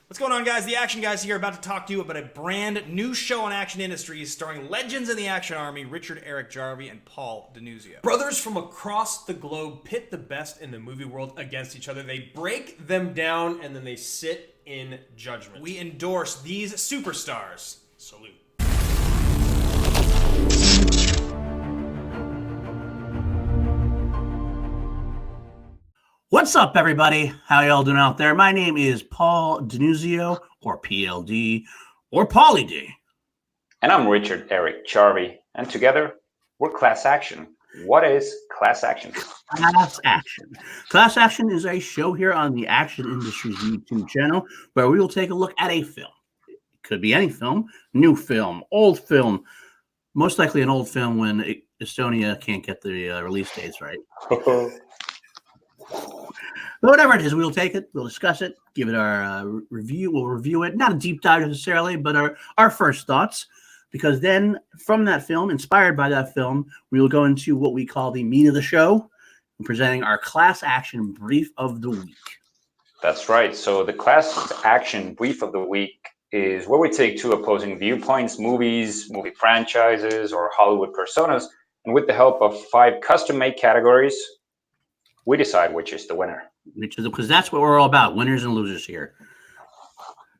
What's going on, guys? The Action Guys here, about to talk to you about a brand new show on Action Industries starring legends in the action army, Richard, Erik, Jarvi, and Paul Dinuzzo. Brothers from across the globe pit the best in the movie world against each other. They break them down and then they sit in judgment. We endorse these superstars. Salute. What's up, everybody? How y'all doing out there? My name is Paul Dinuzzo, or PLD, or Pauly D. And I'm Richard, Erik, Jarvi, and together we're Class Action. What is Class Action? Class Action. Class Action is a show here on the Action Industries YouTube channel where we will take a look at a film. It could be any film, new film, old film, most likely an old film when Estonia can't get the release dates right. But whatever it is, we'll take it, we'll discuss it, give it our review, we'll review it, not a deep dive necessarily, but our first thoughts, because then from that film, inspired by that film, we will go into what we call the meat of the show, presenting our Class Action Brief of the Week. That's right. So the Class Action Brief of the Week is where we take two opposing viewpoints, movies, movie franchises, or Hollywood personas, and with the help of 5 custom-made categories, we decide which is the winner. Because that's what we're all about, winners and losers here.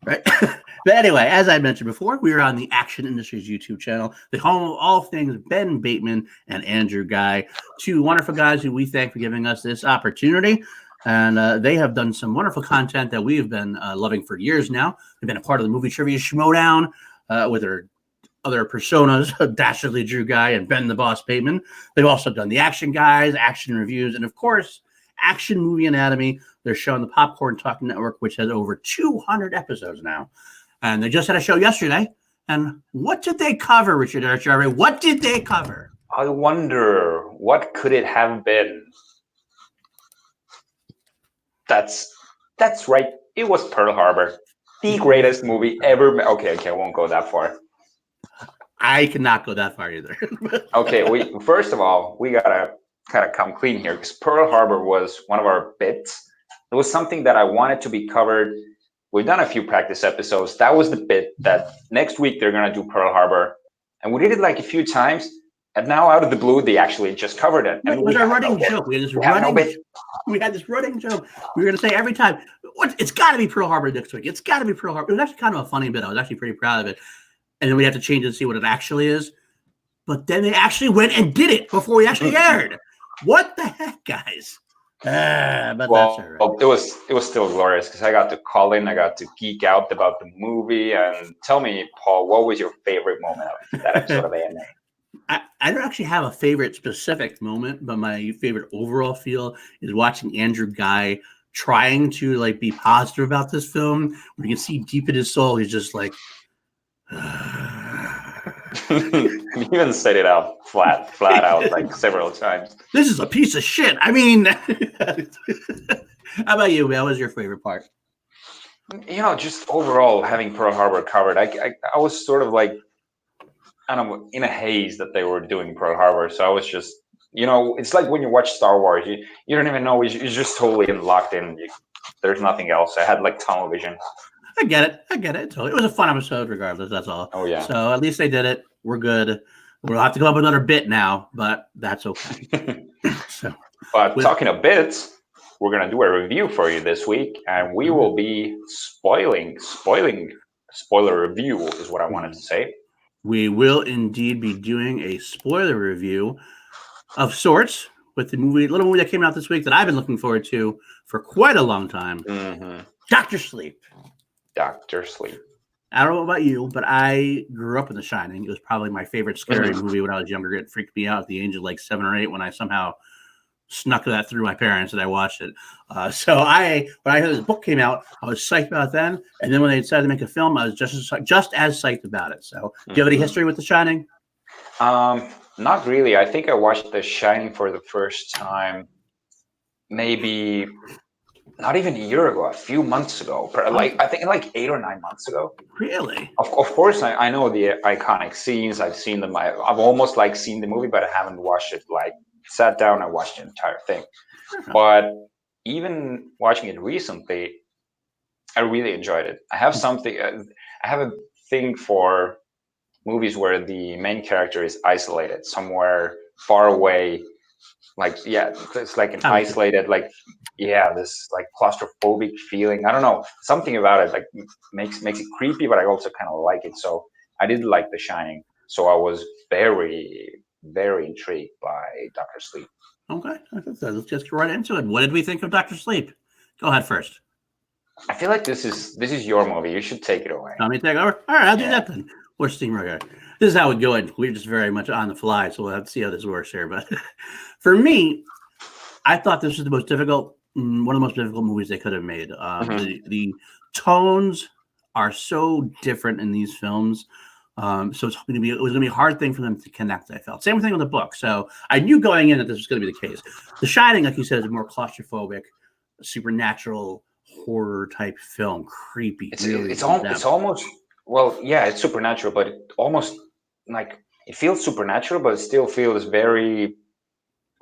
Right? But anyway, as I mentioned before, we are on the Action Industries YouTube channel, the home of all things Ben Bateman and Andrew Guy, two wonderful guys who we thank for giving us this opportunity. And they have done some wonderful content that we've been loving for years now. They've been a part of the Movie Trivia Schmodown with their other personas, Dastardly Drew Guy and Ben the Boss Bateman. They've also done the Action Guys, Action Reviews, and of course, Action Movie Anatomy. They're showing the Popcorn Talking Network, which has over 200 episodes now. And they just had a show yesterday. And what did they cover, Richard Jarvi? What did they cover? I wonder, what could it have been? That's right. It was Pearl Harbor, the greatest movie ever. Okay, I won't go that far. I cannot go that far either. Okay, first of all, we gotta kind of come clean here because Pearl Harbor was one of our bits. It was something that I wanted to be covered. We've done a few practice episodes. That was the bit that next week they're gonna do Pearl Harbor, and we did it like a few times. And now, out of the blue, they actually just covered it. And it was our running joke. We had this running joke. We were gonna say every time, it's got to be Pearl Harbor next week. It's got to be Pearl Harbor. It was actually kind of a funny bit. I was actually pretty proud of it. And then we have to change it and see what it actually is. But then they actually went and did it before we actually aired. What the heck, guys? But that's all right. Well, it was still glorious because I got to call in, I got to geek out about the movie. And tell me, Paul, what was your favorite moment of that episode of AMA? I don't actually have a favorite specific moment, but my favorite overall feel is watching Andrew Guy trying to be positive about this film. Where you can see deep in his soul, he's just like. You even said it out flat out like several times. This is a piece of shit. I mean, how about you, man? What was your favorite part? Just overall having Pearl Harbor covered. I was sort of like, I don't know, in a haze that they were doing Pearl Harbor. So I was just, it's like when you watch Star Wars, you don't even know, you're just totally locked in. There's nothing else. I had like tunnel vision. I get it. Totally. It was a fun episode regardless. That's all. Oh, yeah. So at least they did it. We're good. We'll have to go up with another bit now, but that's okay. Talking of bits, we're going to do a review for you this week, and we will be spoiler review is what I wanted to say. We will indeed be doing a spoiler review of sorts with the little movie that came out this week that I've been looking forward to for quite a long time. Mm-hmm. Dr. Sleep. Dr. Sleep. I don't know about you, but I grew up in The Shining. It was probably my favorite scary movie when I was younger. It freaked me out at the age of like 7 or 8 when I somehow snuck that through my parents and I watched it. So when I heard the book came out, I was psyched about it then. And then when they decided to make a film, I was just as psyched about it. So do you have any history with The Shining? Not really. I think I watched The Shining for the first time maybe not even a year ago, a few months ago. I think like 8 or 9 months ago. Really? Of course, I know the iconic scenes. I've seen them. I've almost seen the movie, but I haven't watched it. Sat down and watched the entire thing. But even watching it recently, I really enjoyed it. I have something. I have a thing for movies where the main character is isolated somewhere far away. Like, yeah, it's like an isolated, like, yeah, this like claustrophobic feeling. I don't know, something about it like makes it creepy, but I also kind of like it. So I did like The Shining. So I was very intrigued by Doctor Sleep. Okay, let's just go right into it. What did we think of Doctor Sleep? Go ahead first. I feel like this is your movie. You should take it away. Want me to take over? All right, I'll do Yeah. that then. We're steamroller. This is how we go in. We're just very much on the fly, so we'll have to see how this works here. But for me, I thought this was the most difficult, one of the most difficult movies they could have made. The tones are so different in these films. So it was going to be a hard thing for them to connect, I felt. Same thing with the book. So I knew going in that this was going to be the case. The Shining, like you said, is a more claustrophobic, supernatural horror type film. Creepy. It's almost, well, yeah, it's supernatural, but it almost like it feels supernatural, but it still feels very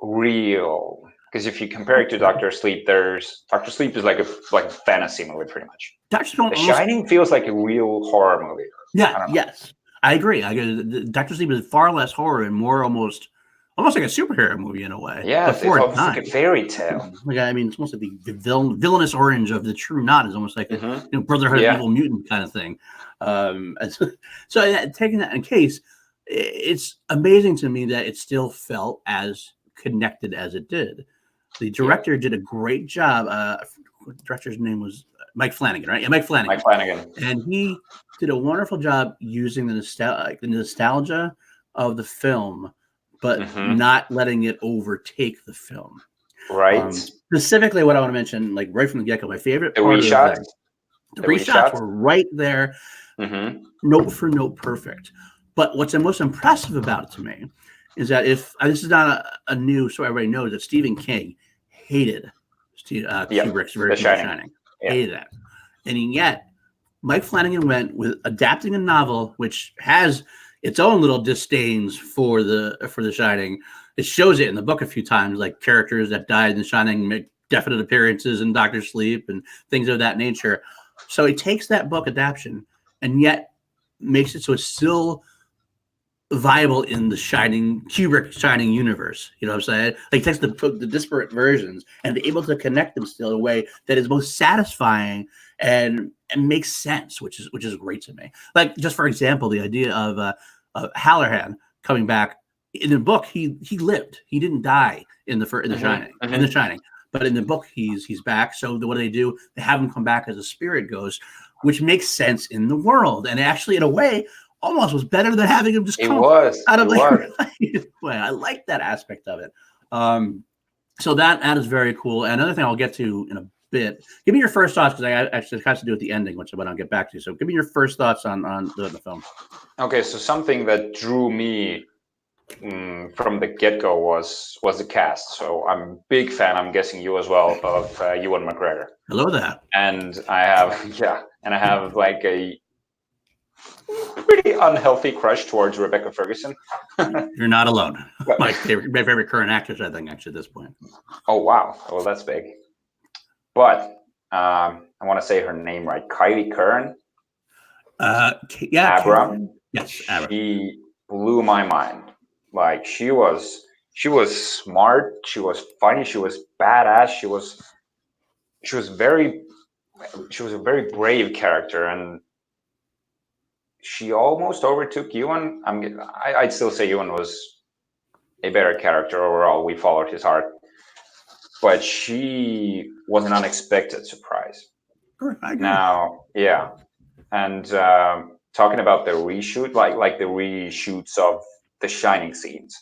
real. Because if you compare it to Doctor Sleep, Doctor Sleep is like a fantasy movie pretty much. The Shining feels like a real horror movie. Yeah, yes. I agree. Doctor Sleep is far less horror and more almost like a superhero movie in a way. Yeah, it's almost like a fairy tale. Like, I mean, it's almost like the villainous orange of the True Knot is almost like a Brotherhood of Evil Mutant kind of thing. So taking that in case, it's amazing to me that it still felt as connected as it did. The director did a great job. The director's name was Mike Flanagan, right? Yeah, Mike Flanagan. And he did a wonderful job using the nostalgia of the film, but not letting it overtake the film. Right. Specifically, what I want to mention, like right from the get-go, my favorite the part reshots. The reshots were right there, note for note, perfect. But what's the most impressive about it to me is that this is not a news, so everybody knows that Stephen King hated Kubrick's version of The Shining. Hated that. And yet, Mike Flanagan went with adapting a novel which has its own little disdains for the Shining. It shows it in the book a few times, like characters that died in The Shining make definite appearances in Doctor Sleep and things of that nature. So it takes that book adaptation and yet makes it so it's still viable in the Kubrick Shining universe. You know what I'm saying? Like, takes the disparate versions and able to connect them still in a way that is most satisfying and makes sense, which is great to me. Like, just for example, the idea of Halloran coming back in the book, he lived. He didn't die in the Shining. In the Shining. But in the book, he's back. So what do? They have him come back as a spirit ghost, which makes sense in the world. And actually, in a way, almost was better than having him just come out of way. I like that aspect of it. So that is very cool. And another thing I'll get to in a bit. Give me your first thoughts, because I actually has to do with the ending, which I'll get back to. So give me your first thoughts on the film. Okay, so something that drew me from the get-go was the cast. So I'm a big fan, I'm guessing you as well, of Ewan McGregor. Hello there. And I have like a pretty unhealthy crush towards Rebecca Ferguson. You're not alone. My favorite current actress, I think, actually, at this point. Oh, wow. Well, that's big. But I want to say her name right. Kylie Curran. Abra. Yes, Abra. She blew my mind. Like, she was smart. She was funny. She was badass. She was a very brave character, and she almost overtook Ewan. I'd still say Ewan was a better character overall. We followed his heart, but she was an unexpected surprise. Sure, I agree. Now, yeah, and talking about the reshoot, like the reshoots of the Shining scenes,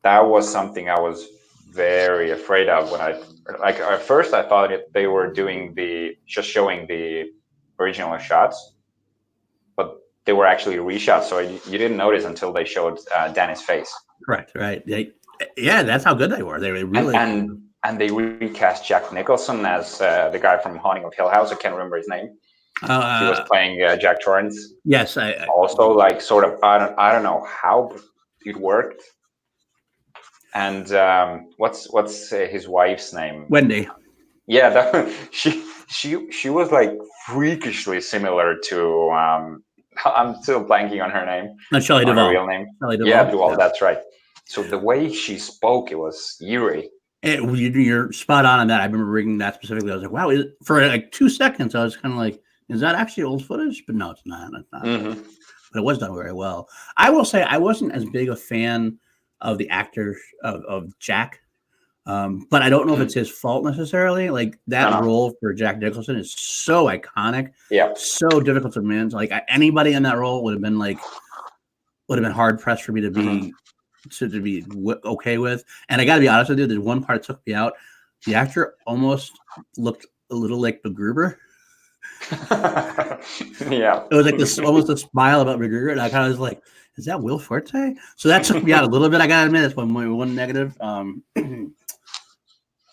that was something I was very afraid of when at first I thought they were just showing the original shots, but they were actually reshots, so you didn't notice until they showed Danny's face. Correct, right? Yeah, that's how good they were. They were really and they recast Jack Nicholson as the guy from Haunting of Hill House. I can't remember his name. He was playing Jack Torrance. Yes, also like sort of I don't know how it worked. And what's his wife's name? Wendy. Yeah, she was like freakishly similar to I'm still blanking on her name, Not Shelley on her Duvall. real name. Shelley Yeah, Duvall. Duval, that's right. So the way she spoke, it was eerie. You're spot on that. I remember reading that specifically. I was like, wow. For like 2 seconds, I was kind of like, is that actually old footage? But no, it's not. It's not. Mm-hmm. But it was done very well. I will say I wasn't as big a fan of the actor of Jack. But I don't know if it's his fault necessarily. Like that role for Jack Nicholson is so iconic, so difficult to manage. Like anybody in that role would have been hard pressed for me to be okay with. And I got to be honest with you, there's one part that took me out. The actor almost looked a little like MacGruber. Yeah, it was like this almost a smile about MacGruber, and I kind of was like, "Is that Will Forte?" So that took me out a little bit. I gotta admit, that's one negative.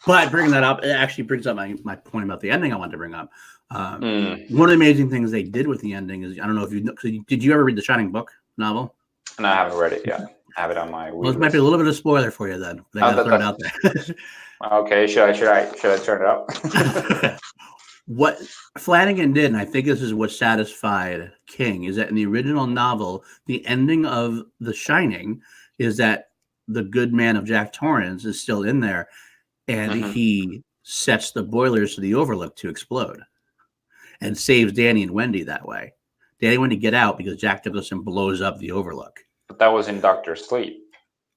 But bringing that up, it actually brings up my point about the ending I wanted to bring up. One of the amazing things they did with the ending is, I don't know if you know, did you ever read the Shining book novel? No, I haven't read it yet. I have it on my. Well, this might be a little bit of a spoiler for you then. I gotta throw it out there. Okay, should I turn it up? What Flanagan did, and I think this is what satisfied King, is that in the original novel, the ending of The Shining is that the good man of Jack Torrance is still in there, and he sets the boilers to the Overlook to explode and saves Danny and Wendy that way. Danny and Wendy get out because Jack Nicholson blows up the Overlook. But that was in Doctor Sleep.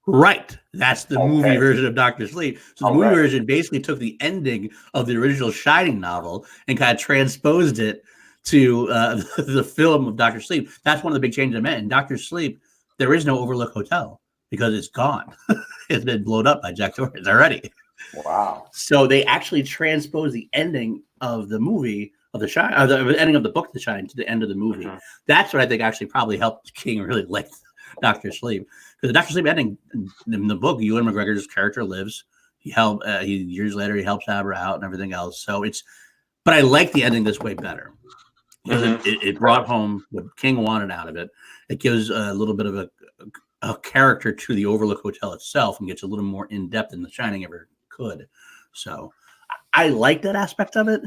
Right. That's the movie version of Dr. Sleep. So the movie version basically took the ending of the original Shining novel and kind of transposed it to the film of Dr. Sleep. That's one of the big changes I meant. In Dr. Sleep, there is no Overlook Hotel because it's gone. It's been blown up by Jack Torrance already. Wow. So they actually transposed the ending of the movie of the Shining, or the ending of the book, The Shining, to the end of the movie. That's what I think actually probably helped King really like Dr. Sleep. Because the Dr. Sleep ending in the book, Ewan McGregor's character lives. He years later he helps Abra out and everything else. So but I like the ending this way better because it brought home what King wanted out of it. It gives a little bit of a character to the Overlook Hotel itself and gets a little more in depth than The Shining ever could. So I like that aspect of it.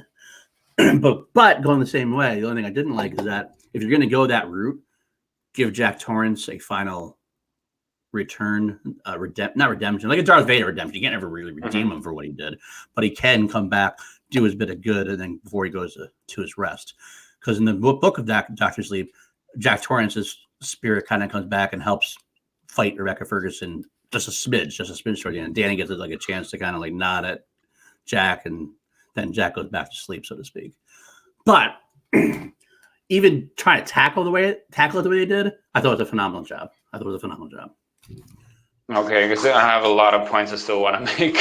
but going the same way, the only thing I didn't like is that if you're going to go that route, give Jack Torrance a final return, not redemption, like a Darth Vader redemption. You can't ever really redeem him for what he did, but he can come back, do his bit of good, and then before he goes to his rest. Because in the book of Dr. Sleep, Jack Torrance's spirit kind of comes back and helps fight Rebecca Ferguson just a smidge toward the end. Danny gets like a chance to kind of like nod at Jack, and then Jack goes back to sleep, so to speak. But even trying to tackle it the way they did, I thought it was a phenomenal job. Okay, because I have a lot of points I still want to make.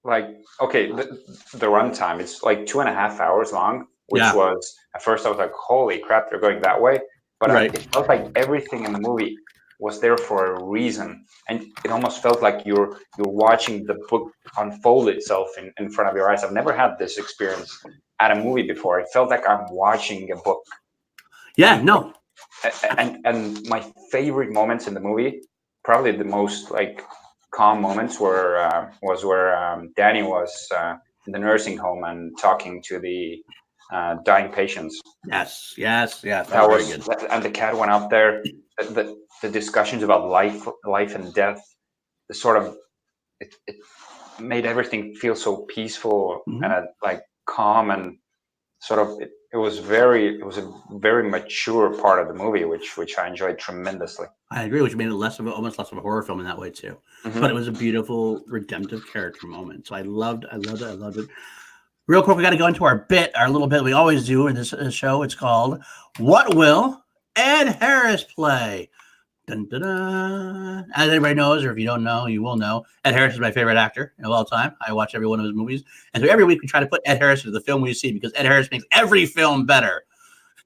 The runtime, it's like 2.5 hours long, which was, at first I was like, holy crap, they're going that way. But it felt like everything in the movie was there for a reason. And it almost felt like you're watching the book unfold itself in front of your eyes. I've never had this experience at a movie before. It felt like I'm watching a book. And my favorite moments in the movie, probably the most like calm moments, was where Danny was in the nursing home and talking to the dying patients. Yes. That was very good. And the cat went up there. The discussions about life and death, the sort of it made everything feel so peaceful and like calm, and sort of it was a very mature part of the movie, which I enjoyed tremendously. I agree, which made it almost less of a horror film in that way too. But it was a beautiful redemptive character moment. So I loved it. Real quick, we got to go into our little bit we always do in this show. It's called What Will Ed Harris Play? Dun, dun, dun. As everybody knows, or if you don't know, you will know, Ed Harris is my favorite actor of all time. I watch every one of his movies. And so every week we try to put Ed Harris into the film we see because Ed Harris makes every film better.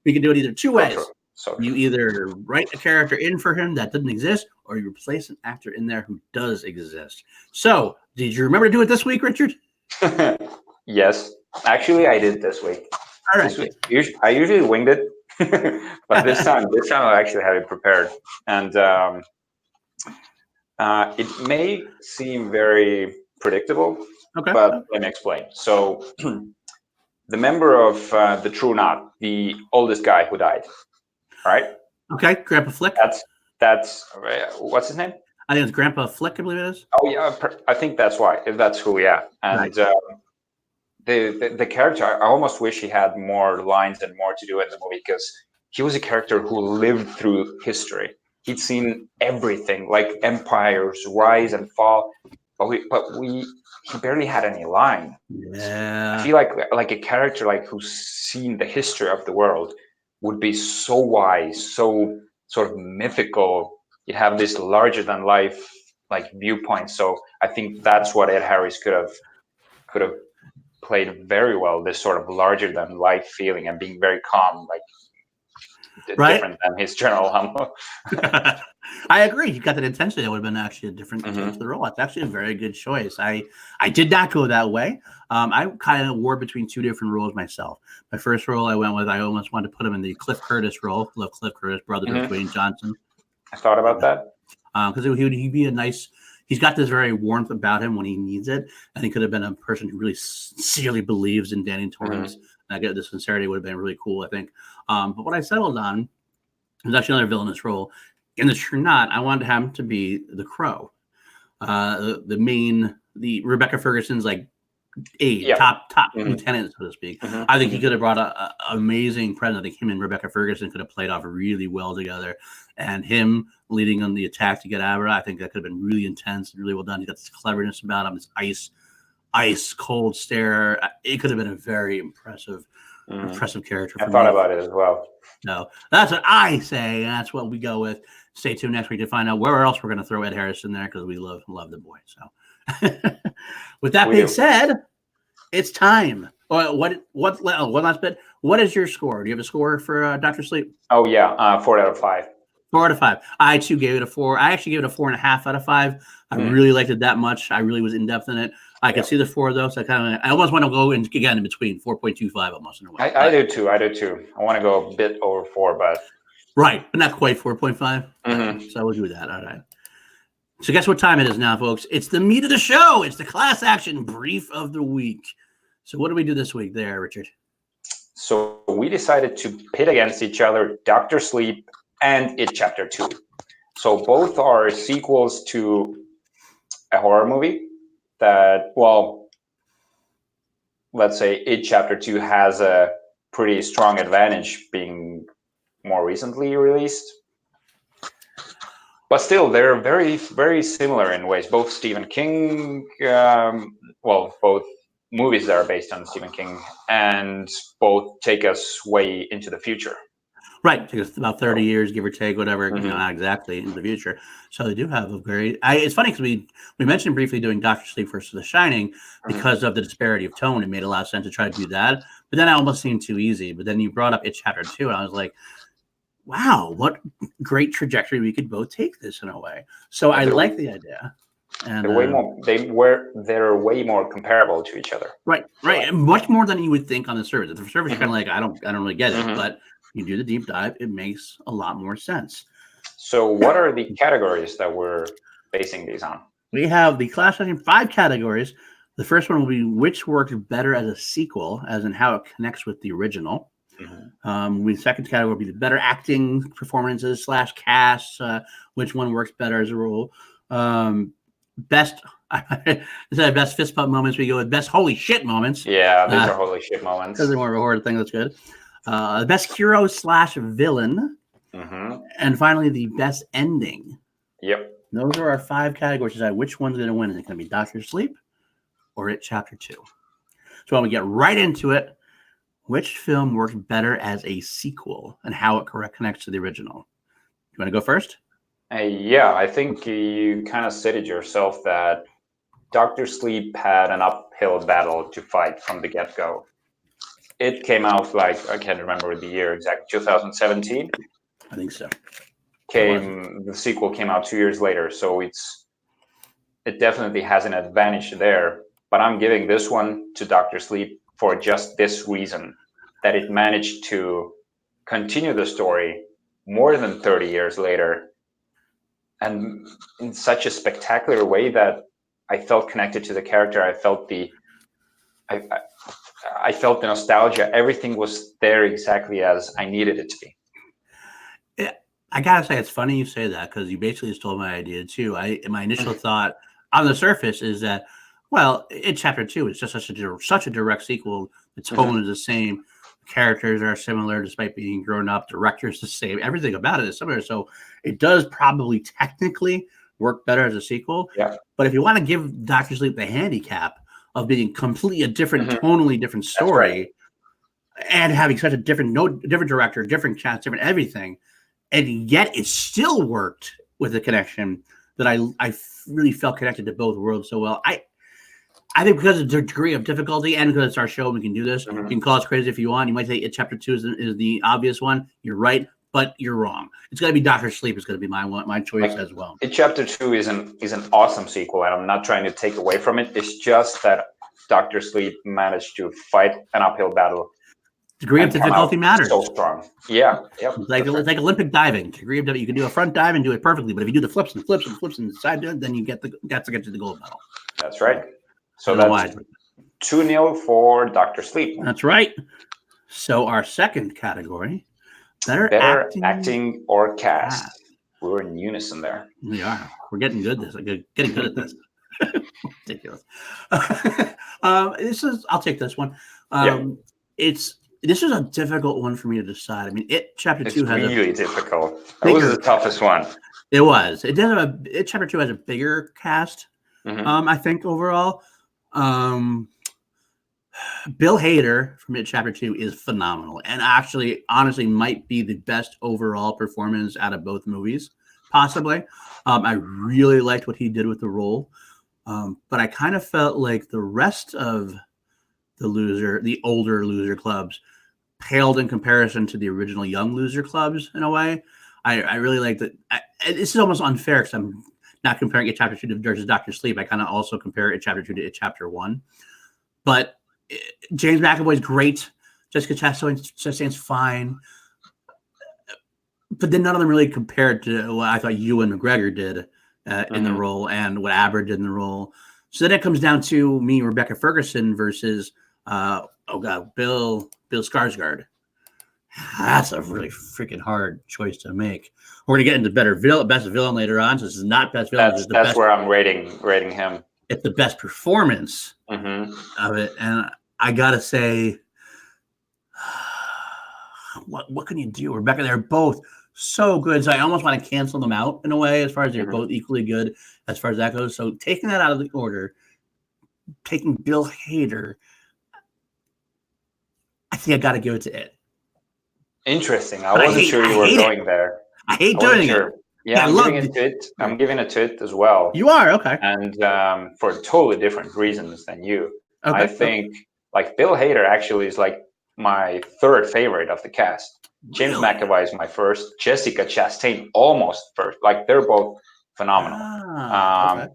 We can do it either two ways. You either write a character in for him that doesn't exist, or you replace an actor in there who does exist. So, did you remember to do it this week, Richard? Yes. Actually, I did this week. All right. I usually winged it. But this time I actually had it prepared, and it may seem very predictable, but let me explain. So the member of the True Knot, the oldest guy who died, right? Okay, Grandpa Flick. That's what's his name? I think it's Grandpa Flick, I believe it is. Oh yeah, I think that's why. That's who. Yeah, and Right. the character, I almost wish he had more lines and more to do in the movie, because he was a character who lived through history. He'd seen everything, like empires rise and fall, but he barely had any line. I Yeah. feel like a character like who's seen the history of the world would be so wise, so sort of mythical. You'd have this larger than life like viewpoint. So I think that's what Ed Harris could have played very well. This sort of larger than life feeling and being very calm, like Right. different than his general humble. I agree. You got that intensity. That would have been actually a different take to the role. It's actually a very good choice. I did not go that way. I kind of wore between two different roles myself. My first role I went with, I almost wanted to put him in the Cliff Curtis role. Love Cliff Curtis, brother to Dwayne Johnson. I thought about that. Because he'd be a nice. He's got this very warmth about him when he needs it, and he could have been a person who really sincerely believes in Danny Torrance. And I get the sincerity would have been really cool, I think. But what I settled on was actually another villainous role. In the True Knot, I wanted him to be the Crow, the Rebecca Ferguson's like aide, top lieutenant, so to speak. I think he could have brought a amazing presence. I think him and Rebecca Ferguson could have played off really well together, and him leading on the attack to get Abra, I think that could have been really intense and really well done. He got this cleverness about him, this ice cold stare. It could have been a very impressive character. I thought about it as well. No, that's what I say, and that's what we go with. Stay tuned next week to find out where else we're going to throw Ed Harris in there, because we love the boy. So, with that being said, it's time. One last bit. What is your score? Do you have a score for Dr. Sleep? Oh yeah, 4 out of 5. 4 out of 5. I too gave it a 4. I actually gave it a 4.5 out of 5. I really liked it that much. I really was in depth in it. I could see the 4 though, so I almost want to go in again in between 4.25 almost in a way. I do too. I want to go a bit over 4, but right, but not quite 4.5. So we'll do that. All right. So guess what time it is now, folks? It's the meat of the show. It's the class action brief of the week. So what do we do this week there, Richard? So we decided to pit against each other Dr. Sleep and It Chapter 2. So both are sequels to a horror movie that, well, let's say It Chapter 2 has a pretty strong advantage being more recently released. But still, they're very, very similar in ways. Both Stephen King, both movies that are based on Stephen King, and both take us way into the future. Right, take us about 30 years, give or take, whatever, not exactly into the future. So they do have a very. It's funny because we mentioned briefly doing Dr. Sleep versus The Shining because of the disparity of tone. It made a lot of sense to try to do that, but then it almost seemed too easy. But then you brought up It Chapter 2, and I was like, wow, what great trajectory we could both take this in a way. So I like the idea. And they're way more. They're way more comparable to each other. Right. And much more than you would think on the surface. The surface, you're kind of like, I don't really get it, but you do the deep dive, it makes a lot more sense. So, what are the categories that we're basing these on? We have the class action 5 categories. The first one will be which works better as a sequel, as in how it connects with the original. The second category will be the better acting performances / cast. Which one works better as a role? Best instead of best fist pump moments, we go with best holy shit moments. Yeah, these are holy shit moments. Because they're more of a horror thing. That's good. The best hero / villain, and finally the best ending. Yep. Those are our 5 categories to decide which one's going to win. Is it going to be Dr. Sleep or It Chapter 2? So when we get right into it, which film works better as a sequel and how it connects to the original? You want to go first? Yeah, I think you kind of said it yourself that Dr. Sleep had an uphill battle to fight from the get-go. It came out I can't remember the year exactly, 2017? I think so. The sequel came out 2 years later, so it definitely has an advantage there. But I'm giving this one to Dr. Sleep for just this reason, that it managed to continue the story more than 30 years later, and in such a spectacular way that I felt connected to the character. I felt I felt the nostalgia. Everything was there exactly as I needed it to be. I gotta say, it's funny you say that because you basically stole my idea too. My initial thought on the surface is that, well, in chapter 2, it's just such a direct sequel. The tone is the same, characters are similar despite being grown up. Director's the same. Everything about it is similar. So it does probably technically work better as a sequel. Yeah. But if you want to give Doctor Sleep the handicap of being completely a different, tonally different story, and having such a different director, different cast, different everything, and yet it still worked with the connection that I really felt connected to both worlds so well. I think because of the degree of difficulty and because it's our show, we can do this. You can call us crazy if you want. You might say It Chapter 2 is the obvious one. You're right, but you're wrong. It's going to be Doctor Sleep. It's going to be my choice as well. It Chapter 2 is an awesome sequel, and I'm not trying to take away from it. It's just that Doctor Sleep managed to fight an uphill battle. Degree of difficulty matters. So strong. Yeah. Yep. It's like Olympic diving. Degree of you can do a front dive and do it perfectly, but if you do the flips and flips and flips and side dive, then you get to the gold medal. That's right. So that's 2-0 for Doctor Sleep. That's right. So our second category, better acting or cast. We're in unison there. We are. We're getting good at this. Getting good at this. Ridiculous. I'll take this one. This is a difficult one for me to decide. I mean, It Chapter 2 has really difficult. That was the toughest one. It was. It does It Chapter 2 has a bigger cast. I think overall. Bill Hader from It Chapter 2 is phenomenal, and actually, honestly, might be the best overall performance out of both movies, possibly. I really liked what he did with the role, but I kind of felt like the rest of the older Loser Clubs, paled in comparison to the original Young Loser Clubs in a way. I really like that. This is almost unfair because I'm not comparing It Chapter 2 versus Doctor Sleep. I kind of also compare It Chapter 2 to It Chapter 1. But James McAvoy's great. Jessica Chastain's fine. But then none of them really compared to what I thought Ewan McGregor did in the role and what Aber did in the role. So then it comes down to me, Rebecca Ferguson versus Bill Skarsgård. That's a really freaking hard choice to make. We're gonna get into best villain later on. So this is not best villain. That's where I'm rating him. It's the best performance of it, and I gotta say, what can you do, Rebecca? They're both so good. So I almost want to cancel them out in a way, as far as they're both equally good as far as that goes. So taking that out of the order, taking Bill Hader, I think I got to give it to It. Interesting. I wasn't sure you were going there. I hate doing it. Yeah, I'm giving it to It. I'm giving it to It as well. You are? Okay. And for totally different reasons than you. Okay. I think like Bill Hader actually is like my third favorite of the cast. James McAvoy is my first. Jessica Chastain almost first. Like they're both phenomenal.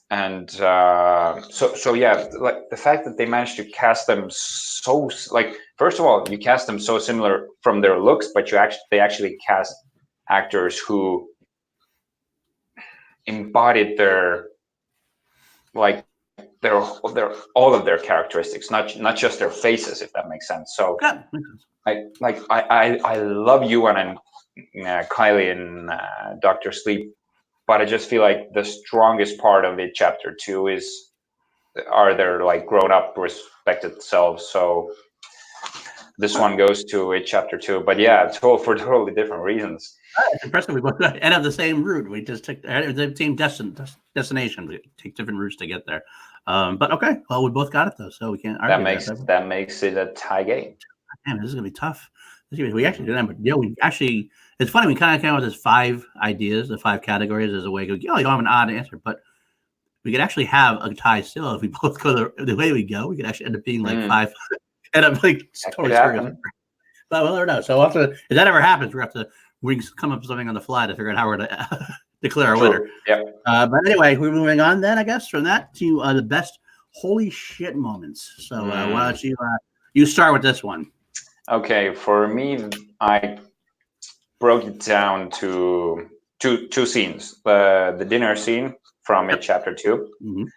And so yeah, like the fact that they managed to cast them so, like, first of all, you cast them so similar from their looks, but they actually cast actors who embodied their all of their characteristics, not just their faces, if that makes sense. So I love Ewan and Kylie in Doctor Sleep, but I just feel like the strongest part of It Chapter 2 are their like grown up respected selves. So this one goes to It Chapter 2, but yeah, for totally different reasons. It's impressive. We both end up the same route. We just took the same destination. We take different routes to get there. But okay, well, we both got it though, so we can't argue. That makes it a tie game. Damn, this is gonna be tough. We actually did that, but yeah, we actually. It's funny. We kind of came up with this 5 ideas, the 5 categories as a way to go. You don't have an odd answer, but we could actually have a tie still if we both go the way we go. We could actually end up being like 5. End up like totally screwed. But we'll never know. So we'll have to, if that ever happens, we can come up with something on the fly to figure out how we're going to declare our winner. Yep. But anyway, we're moving on then, I guess, from that to the best holy shit moments. So why don't you start with this one? Okay, for me, I broke it down to two scenes. The dinner scene from It Chapter 2,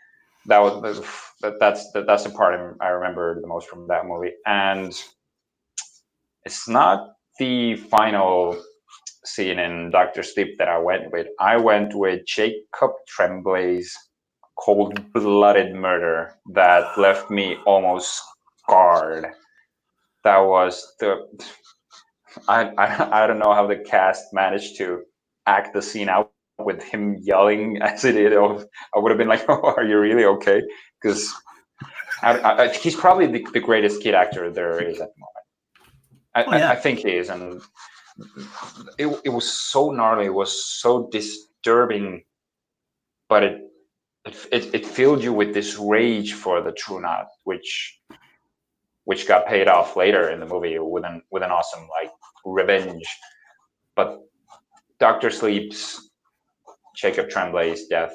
that's the part I remember the most from that movie. And it's not the final scene in Doctor Sleep that I went with. I went with Jacob Tremblay's cold-blooded murder that left me almost scarred. That was I don't know how the cast managed to act the scene out with him yelling as it did. I would have been like, "Oh, are you really okay?" Because he's probably the greatest kid actor there is at the moment. I think he is, and it was so gnarly. It was so disturbing, but it filled you with this rage for the True Knot, which got paid off later in the movie with an awesome like revenge. But Doctor Sleep's Jacob Tremblay's death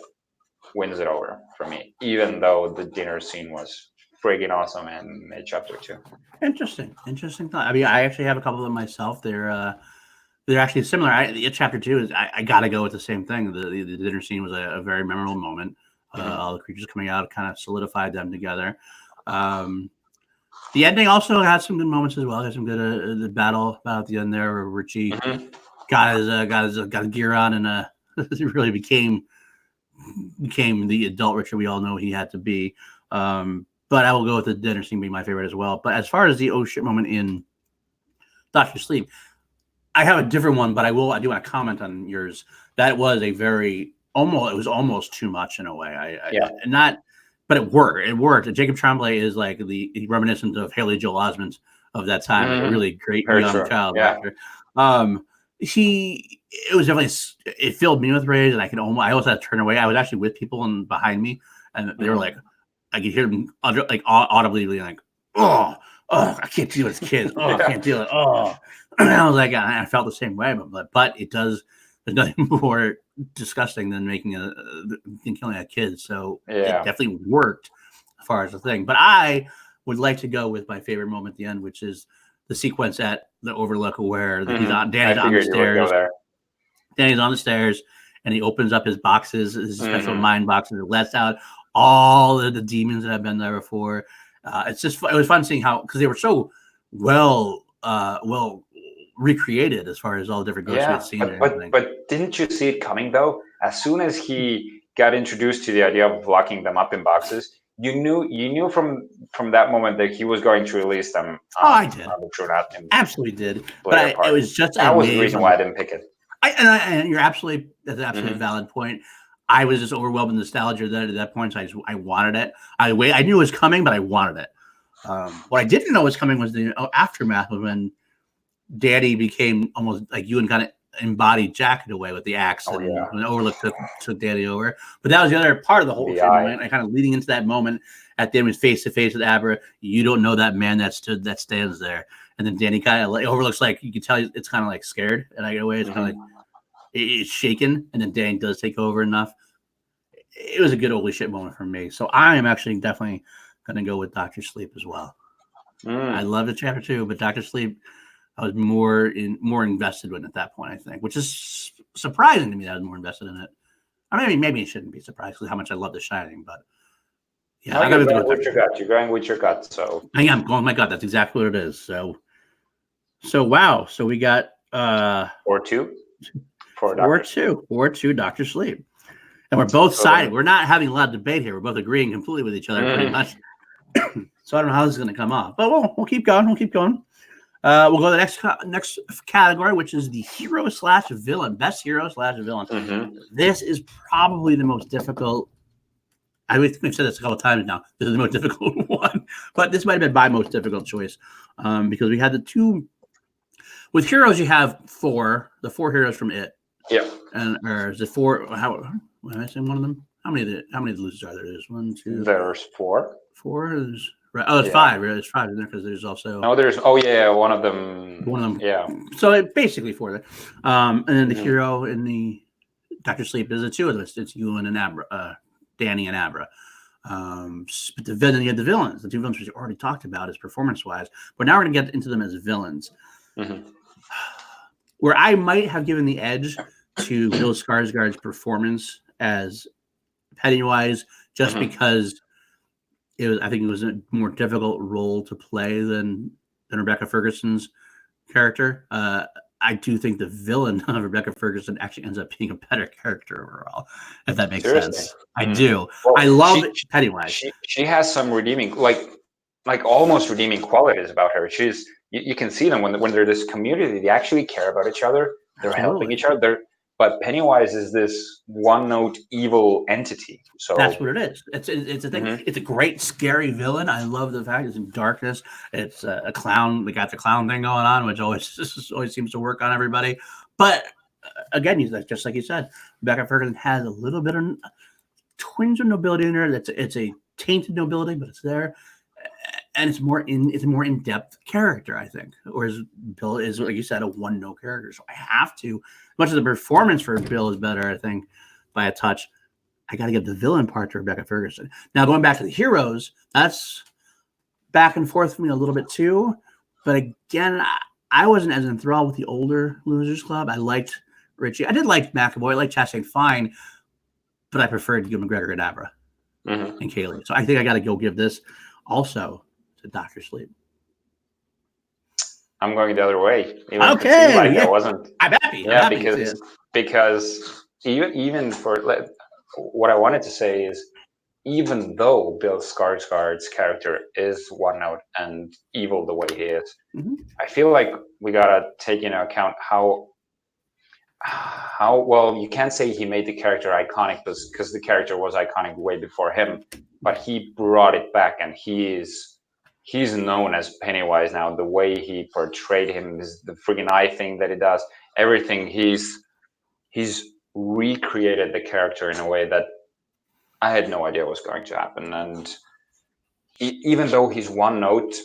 wins it over for me, even though the dinner scene was friggin' awesome in chapter 2. Interesting thought. I mean, I actually have a couple of them myself. They're actually similar. Chapter 2 is I gotta go with the same thing. The dinner scene was a very memorable moment. All the creatures coming out kind of solidified them together. The ending also had some good moments as well. Had some good the battle at the end there where Richie got his gear on and really became the adult Richard we all know he had to be. But I will go with the dinner scene being my favorite as well. But as far as the oh shit moment in Doctor Sleep, I have a different one, but I do want to comment on yours. That was it was almost too much in a way. But it worked. It worked. Jacob Tremblay is like the reminiscent of Haley Joel Osment of that time. Like a really great young child actor. It was definitely, it filled me with rage, and I almost had to turn away. I was actually with people behind me, and they were like, I could hear them audibly like, oh, I can't deal with kids. Oh, I can't deal with it. Oh, and I was like, I felt the same way, but it does. There's nothing more disgusting than killing a kid. So it definitely worked as far as the thing. But I would like to go with my favorite moment at the end, which is the sequence at the Overlook where Danny's on the stairs. Danny's on the stairs and he opens up his boxes, his special mind boxes, and lets out all of the demons that have been there before. It was fun seeing how, because they were so well recreated as far as all the different ghosts we had seen. But didn't you see it coming though? As soon as he got introduced to the idea of locking them up in boxes, you knew from that moment that he was going to release them. I did. On the True Knot. Absolutely did. But it was just that was the reason why I didn't pick it. And that's an absolutely valid point. I was just overwhelmed with nostalgia at that point. So I wanted it. I knew it was coming, but I wanted it. What I didn't know was coming was the aftermath of when Daddy became almost like you and kind of embodied Jack in a way with the axe. When Overlook took Daddy over. But that was the other part of the whole thing, right? And kind of leading into that moment at the end was face to face with Abra. You don't know that man that stands there. And then Danny kind of Overlook's like, you can tell it's kind of like scared in a way. It's kind of like it's shaken. And then Danny does take over enough. It was a good holy shit moment for me. So I am actually definitely going to go with Dr. Sleep as well. I loved it, chapter 2, but Dr. Sleep, I was more invested in at that point, I think, which is surprising to me that I was more invested in it. I mean, maybe it shouldn't be surprised with how much I love The Shining, but yeah, I got to go with your gut. You're going with your gut, so I am going with my gut. That's exactly what it is. So wow. So we got 4-2 4-2 Dr. Sleep, and we're both siding. We're not having a lot of debate here. We're both agreeing completely with each other, pretty much. So I don't know how this is going to come off, but we'll keep going. We'll go to the next category, which is the hero/villain, best hero/villain. This is probably the most difficult. I think we've said this a couple of times now. This is the most difficult one, but this might have been my most difficult choice because we had the two. With heroes, you have the four heroes from It. Yeah. Or is it four? How am I saying one of them? How many of the losers are there? There's 1, 2. There's 4. 4 is right. Oh, it's 5. Right? It's 5 in there because there's also. No, there's. Oh yeah, one of them. Yeah. So basically 4 there. And then the hero in the Dr. Sleep is the 2 of us. It's Ewan and Abra, Danny and Abra. But then you have the villains. The 2 villains we already talked about as performance-wise. But now we're going to get into them as villains. Where I might have given the edge to Bill Skarsgård's performance as Pennywise just because it was. I think it was a more difficult role to play than Rebecca Ferguson's character. I do think the villain of Rebecca Ferguson actually ends up being a better character overall, if that makes sense. I do. Well, I love Pennywise. She has some redeeming, like almost redeeming qualities about her. You can see them when they're this community. They actually care about each other. They're helping each other. But Pennywise is this one-note evil entity. So that's what it is. It's a thing. It's a great scary villain. I love the fact it's in darkness. It's a clown. They got the clown thing going on, which always seems to work on everybody. But again, just like you said, Rebecca Ferguson has a little bit of twinge of nobility in there. It's a tainted nobility, but it's there. And it's more in-depth character, I think. Whereas Bill is, like you said, a one-note character. So I have to, as much as the performance for Bill is better, I think, by a touch, I got to give the villain part to Rebecca Ferguson. Now, going back to the heroes, that's back and forth for me a little bit too. But again, I wasn't as enthralled with the older Losers Club. I liked Richie. I did like McAvoy. I liked Chastain fine, but I preferred Gil McGregor and Abra and Kaylee. So I think I got to go give this also to Dr. Sleep. I'm going the other way. Okay, I wasn't. I'm happy. Yeah, I'm happy because even for what I wanted to say is, even though Bill Skarsgård's character is one note and evil the way he is, I feel like we gotta take into account how well, you can't say he made the character iconic because the character was iconic way before him, but he brought it back, and he's known as Pennywise now. The way he portrayed him, is the freaking eye thing that he does, everything. He's recreated the character in a way that I had no idea was going to happen. And even though he's one note,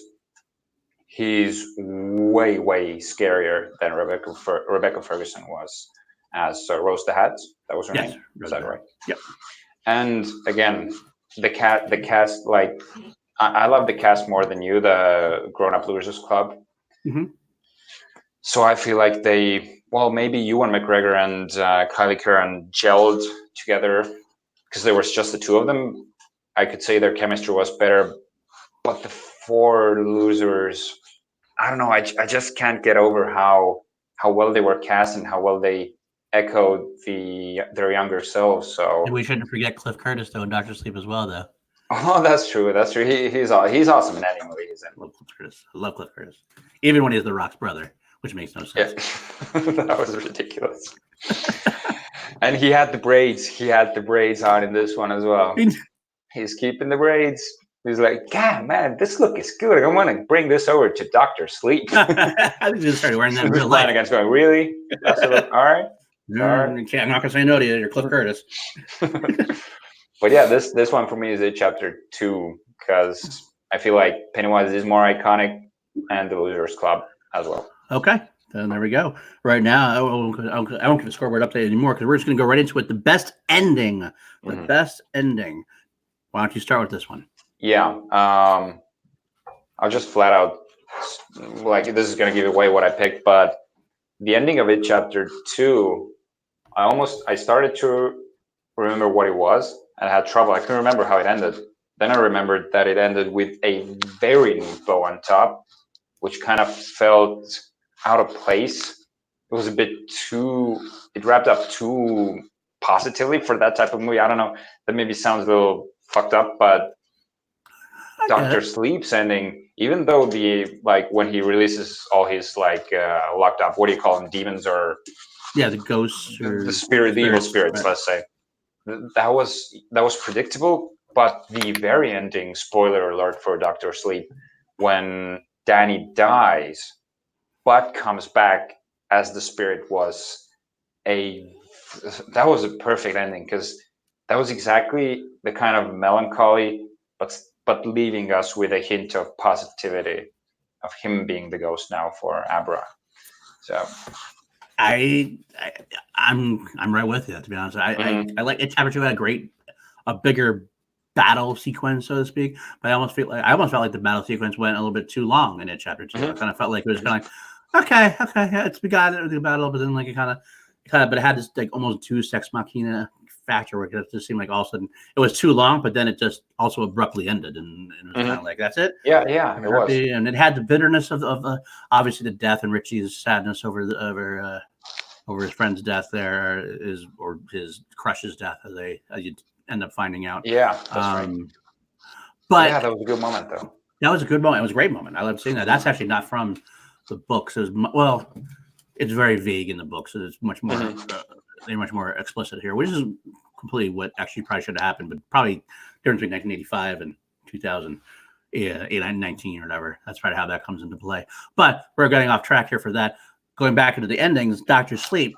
he's way scarier than Rebecca Ferguson was as Rose the Hat. That was her name. Is that right? Yep. And again, the cast, like, I love the cast more than you, the Grown Up Losers Club. So I feel like maybe Ewan McGregor and Kylie Curran gelled together because there was just the two of them. I could say their chemistry was better, but the four losers, I don't know. I just can't get over how well they were cast and how well they echoed their younger selves. So and we shouldn't forget Cliff Curtis though in Dr. Sleep as well, though. Oh, that's true. He's awesome in any movie he's in. I love Cliff Curtis, even when he's The Rock's brother, which makes no sense. Yeah. That was ridiculous. And he had the braids. He had the braids on in this one as well. He's keeping the braids. He's like, God, man, this look is good. I want to bring this over to Dr. Sleep. I think he just started wearing that in real life. Against going, really? That's all right. No, I'm not gonna say no to you. You're Cliff Curtis. But yeah, this one for me is chapter 2 because I feel like Pennywise is more iconic, and the Losers Club as well. Okay, then there we go. Right now, I won't give a scoreboard update anymore because we're just going to go right into it. The best ending. The best ending. Why don't you start with this one? Yeah, I'll just flat out, like, this is going to give away what I picked, but the ending of it, chapter 2, I started to remember what it was. I had trouble. I couldn't remember how it ended. Then I remembered that it ended with a very neat bow on top, which kind of felt out of place. It was a bit it wrapped up too positively for that type of movie. I don't know. That maybe sounds a little fucked up, but Dr. Sleep's ending, even though when he releases all his locked up, what do you call them, demons or the ghosts or the evil spirits, right. Let's say. That was predictable, but the very ending, spoiler alert for Dr. Sleep, when Danny dies but comes back as the spirit, that was a perfect ending because that was exactly the kind of melancholy but leaving us with a hint of positivity of him being the ghost now for Abra. So I'm right with you, to be honest. I like it. Chapter 2 had a bigger battle sequence, so to speak. But I almost felt like the battle sequence went a little bit too long in it. Chapter 2, I kind of felt like it was kind of like, okay, yeah, we got it, the battle, but then like it kind of, but it had this like almost Deus Ex Machina factor where it just seemed like all of a sudden it was too long, but then it just also abruptly ended, and it was kind of like that's it. Yeah, it was. And it had the bitterness of obviously the death and Richie's sadness over his friend's death or his crush's death, as you end up finding out. Yeah, that's right. But yeah, that was a good moment though. That was a good moment. It was a great moment. I love seeing that. That's actually not from the books. It's very vague in the books. So it's much more they're much more explicit here, which is completely what actually probably should have happened, but probably difference between 1985 and 2019 or whatever. That's probably how that comes into play. But we're getting off track here for that. Going back into the endings, Doctor Sleep.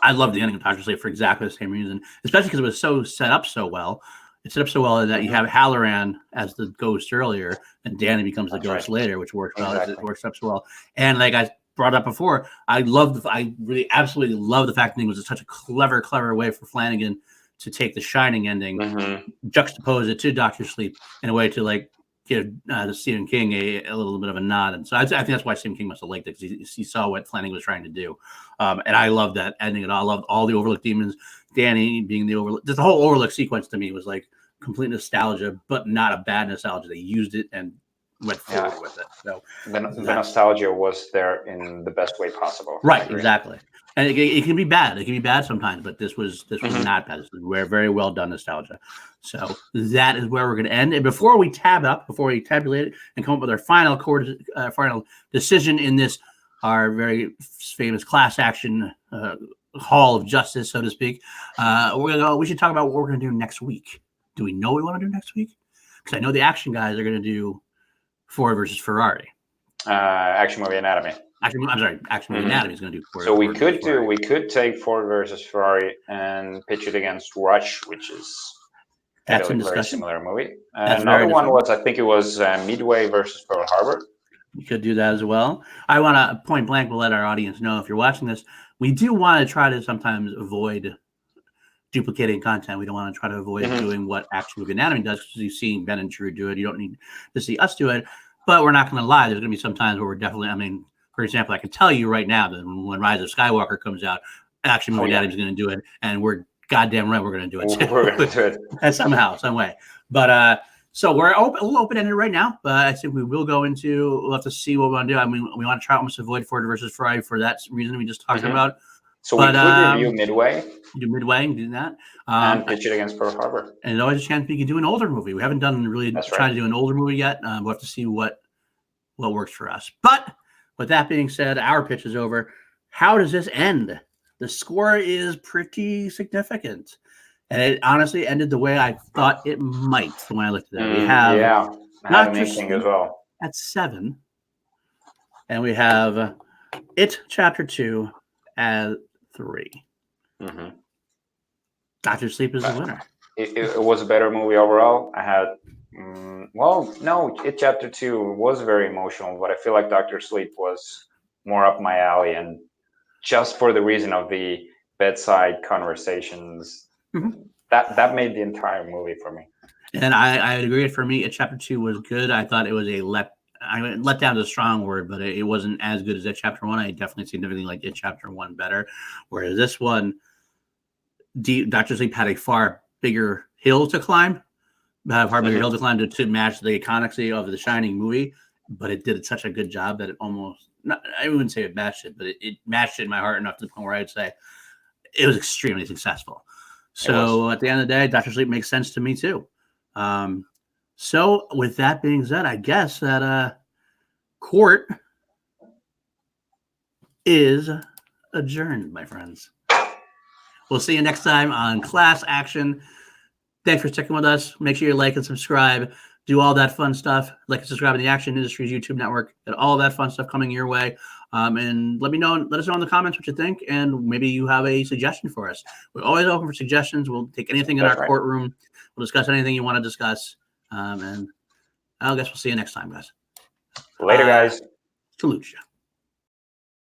I love the ending of Doctor Sleep for exactly the same reason, especially because it was so set up so well. It's set up so well that you have Halloran as the ghost earlier, and Danny becomes the ghost later, which works well. It works up so well. And like I brought up before, I really absolutely love the fact that it was such a clever way for Flanagan to take the Shining ending, juxtapose it to Doctor Sleep in a way to like give Stephen King a little bit of a nod. And so I think that's why Stephen King must have liked it, because he saw what Flanagan was trying to do. And I love that ending at all. I loved all the Overlook demons, Danny being the Overlook. Just the whole Overlook sequence to me was like complete nostalgia, but not a bad nostalgia. They used it and went forward with it. So the nostalgia was there in the best way possible. Right, exactly. And it can be bad. It can be bad sometimes, but this was not bad. This was very well done nostalgia. So that is where we're going to end. And before we tabulate it and come up with our final decision in this, our very famous class action hall of justice, so to speak, we should talk about what we're going to do next week. Do we know what we want to do next week? Because I know the action guys are going to do Ford versus Ferrari. Action Movie Anatomy. Action Movie Anatomy is going to do Ford. So we could take Ford versus Ferrari and pitch it against Rush, which is a very similar movie. Another one was, I think it was Midway versus Pearl Harbor. You could do that as well. I want to point blank, we'll let our audience know if you're watching this, we do want to try to sometimes avoid duplicating content. We don't want to try to avoid doing what Action Movie Anatomy does, because you've seen Ben and Drew do it. You don't need to see us do it. But we're not going to lie. There's going to be some times where we're definitely, for example, I can tell you right now that when Rise of Skywalker comes out, Action Movie Anatomy is going to do it, and we're goddamn right we're going to do it too. We're going to do it. And somehow, some way. But so we're a little open-ended right now, but I think we will go into, we'll have to see what we want to do. I mean, we want to try almost avoid Ford versus Ferrari for that reason we just talked about. So we could review Midway. Do Midway and do that. And pitch it against Pearl Harbor. And there's always a chance we can do an older movie. We haven't done tried to do an older movie yet. We'll have to see what works for us. But with that being said, our pitch is over. How does this end? The score is pretty significant. And it honestly ended the way I thought it might when I looked at it. We have Doctor Sleep as well at 7. And we have It Chapter 2 at 3. Doctor Sleep is the winner. It was a better movie overall. I had, It Chapter 2 was very emotional, but I feel like Doctor Sleep was more up my alley, and just for the reason of the bedside conversations, that made the entire movie for me. And I agree. For me, It Chapter 2 was good. I thought it was let down is a strong word, but it wasn't as good as It Chapter 1. I definitely significantly like It Chapter 1 better. Whereas this one, Doctor Sleep had a far bigger hill to climb, to match the iconicity of the Shining movie, but it did such a good job that it almost, I wouldn't say it matched it, but it matched it in my heart enough to the point where I'd say it was extremely successful. So at the end of the day, Doctor Sleep makes sense to me too. So with that being said, I guess that court is adjourned, my friends. We'll see you next time on Class Action. Thanks for sticking with us. Make sure you like and subscribe. Do all that fun stuff. Like and subscribe to the Action Industries YouTube network. Get all that fun stuff coming your way. And let us know in the comments what you think, and maybe you have a suggestion for us. We're always open for suggestions. We'll take anything in our courtroom. We'll discuss anything you want to discuss. And I guess we'll see you next time, guys. Later, guys. Salute you.